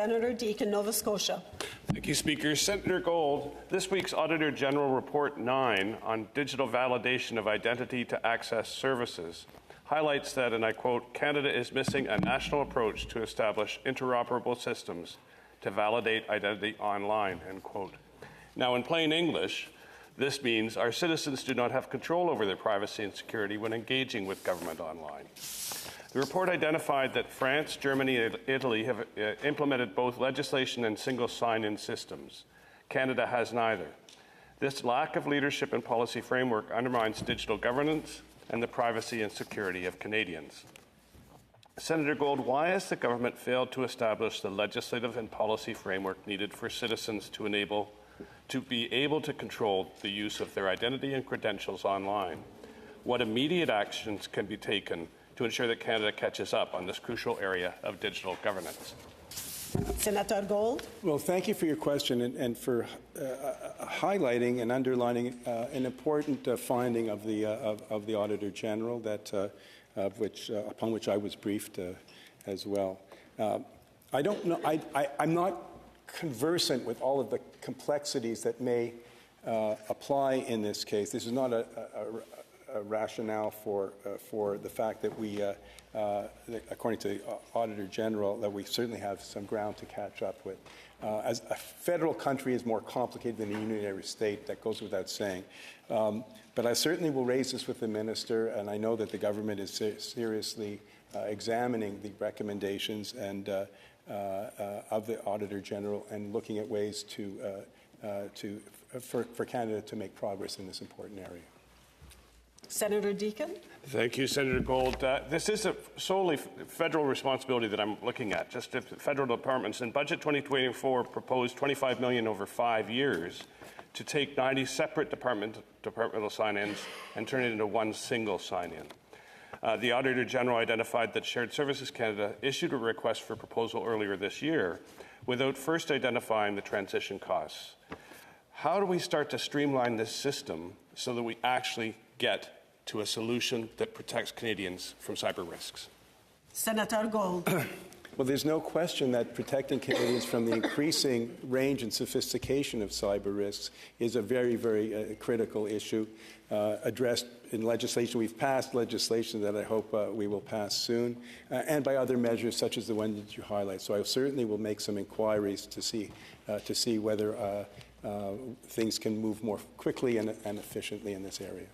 Senator Deacon, Nova Scotia. Thank you, Speaker. Senator Gold, this week's Auditor General Report 9 on digital validation of identity to access services highlights that, and I quote, Canada is missing a national approach to establish interoperable systems to validate identity online, end quote. Now, in plain English, this means our citizens do not have control over their privacy and security when engaging with government online. The report identified that France, Germany, and Italy have implemented both legislation and single sign-in systems. Canada has neither. This lack of leadership and policy framework undermines digital governance and the privacy and security of Canadians. Senator Gold, why has the government failed to establish the legislative and policy framework needed for citizens to be able to control the use of their identity and credentials online? What immediate actions can be taken to ensure that Canada catches up on this crucial area of digital governance? Senator Gold. Well, thank you for your question and for highlighting and underlining an important finding of the Auditor General that upon which I was briefed as well. I don't know. I'm not conversant with all of the complexities that may apply in this case. This is not a rationale for the fact that we, according to the Auditor General, that we certainly have some ground to catch up with. As a federal country is more complicated than a unitary state, that goes without saying. But I certainly will raise this with the minister, and I know that the government is seriously examining the recommendations and of the Auditor General and looking at ways for Canada to make progress in this important area. Senator Deacon. Thank you, Senator Gold. This is a solely federal responsibility that I'm looking at, just if federal departments. In Budget 2024 proposed $25 million over 5 years to take 90 separate departmental sign-ins and turn it into one single sign-in. The Auditor General identified that Shared Services Canada issued a request for proposal earlier this year without first identifying the transition costs. How do we start to streamline this system so that we actually get to a solution that protects Canadians from cyber risks? Senator Gold. Well, there's no question that protecting Canadians from the increasing range and sophistication of cyber risks is a very, very critical issue addressed in legislation. We've passed legislation that I hope we will pass soon, and by other measures such as the one that you highlight. So I certainly will make some inquiries to see whether things can move more quickly and efficiently in this area.